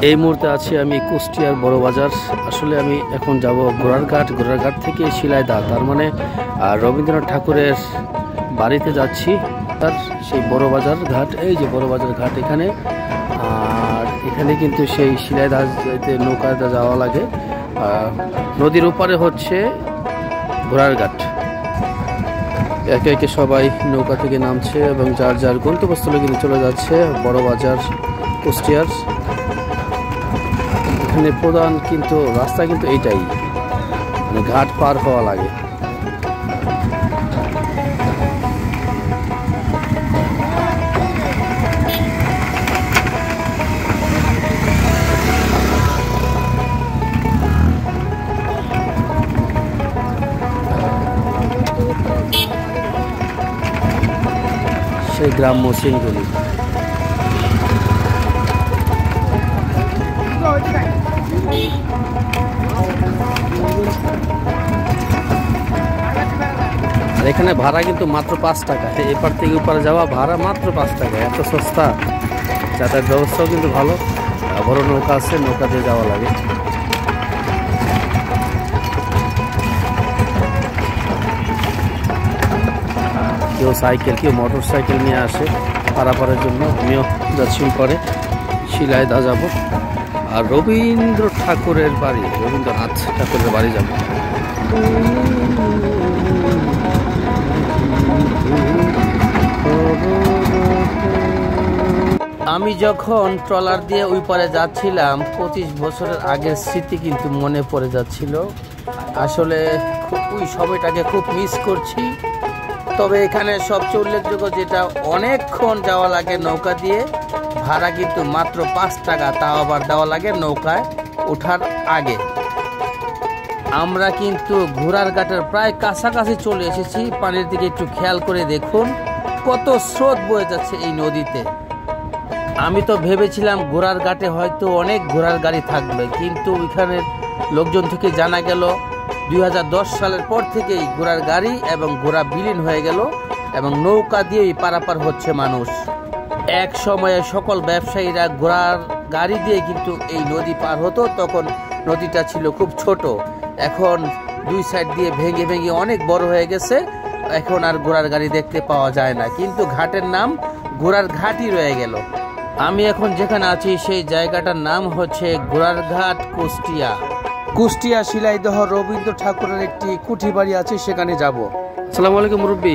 এই মুহূর্তে আছি আমি কুষ্টিয়ার বড় বাজার। আসলে আমি এখন যাব ঘোড়ারঘাট থেকে শিলাইদহ, তার মানে রবীন্দ্রনাথ ঠাকুরের বাড়িতে যাচ্ছি। তার সেই বড় বাজার ঘাট, এই যে বড় বাজার ঘাট এখানে, আর এখানে কিন্তু সেই শিলাইদহ নৌকাতে যাওয়া লাগে। নদীর ওপারে হচ্ছে ঘোড়ারঘাট। একে একে সবাই নৌকা থেকে নামছে এবং যার যার গন্তব্যস্থলে কিন্তু চলে যাচ্ছে বড় বাজার কুষ্টিয়ার। এখানে প্রধান কিন্তু রাস্তা কিন্তু এইটাই, মানে ঘাট পার হওয়া লাগে। সেই গ্রাম্য সিনগুলি। এখানে ভাড়া কিন্তু মাত্র 5 টাকা। এপার থেকে ওপারে যাওয়া ভাড়া মাত্র 5 টাকা, এত সস্তা। যাতায়াত ব্যবস্থাও কিন্তু ভালো, বড় নৌকা আছে, নৌকা দিয়ে যাওয়া লাগে। কেউ সাইকেল, কেউ মোটর সাইকেল নিয়ে আসে পারাপারের জন্য। আমিও যাচ্ছি পরে শিলাইদহ যাব, আর রবীন্দ্রনাথ ঠাকুরের বাড়ি যাব। আমি যখন ট্রলার দিয়ে ওই পারে যাচ্ছিলাম, 25 বছরের আগের স্মৃতি কিন্তু মনে পড়ে যাচ্ছিল। আসলে ওই সময়টাকে খুব মিস করছি। তবে এখানে সবচেয়ে উল্লেখযোগ্য যেটা, অনেকক্ষণ যাওয়া লাগে নৌকা দিয়ে, ভাড়া কিন্তু মাত্র 5 টাকা, তাও আবার দেওয়া লাগে নৌকায় ওঠার আগে। আমরা কিন্তু ঘোড়ারঘাটের প্রায় কাছাকাছি চলে এসেছি। পানির দিকে একটু খেয়াল করে দেখুন, কত স্রোত বয়ে যাচ্ছে এই নদীতে। আমি তো ভেবেছিলাম ঘোড়ারঘাটে হয়তো অনেক ঘোড়ার গাড়ি থাকবে, কিন্তু ওইখানের লোকজন থেকে জানা গেল 2010 সালের পর থেকেই ঘোড়ার গাড়ি এবং ঘোড়া বিলীন হয়ে গেল এবং নৌকা দিয়েই পারাপার হচ্ছে মানুষ। এক সময়ে সকল ব্যবসায়ীরা ঘোড়ার গাড়ি দিয়ে কিন্তু এই নদী পার হতো। তখন নদীটা ছিল খুব ছোট, এখন 2 সাইড দিয়ে ভেঙে ভেঙে অনেক বড় হয়ে গেছে। এখন আর ঘোড়ার গাড়ি দেখতে পাওয়া যায় না, কিন্তু ঘাটের নাম ঘোড়ার ঘাটই রয়ে গেল। আমি এখন যেখানে আছি সেই জায়গাটার নাম হচ্ছে ঘোড়ারঘাট কুষ্টিয়া শিলাইদহ রবীন্দ্র ঠাকুরের একটি কুঠি বাড়ি আছে, সেখানে যাব। আসসালামু আলাইকুম মুরব্বী,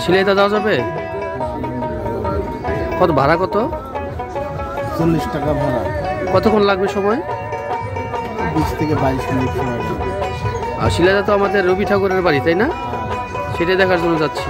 শিলাইদহ যাওয়া যাবে? কত ভাড়া? কত? 40 টাকা ভাড়া। কতক্ষণ লাগবে সময়? 20 থেকে 22 মিনিট সময়। আর শিলাইদহ তো আমাদের রবি ঠাকুরের বাড়ি, তাই না? সেটাই দেখার জন্য যাচ্ছি।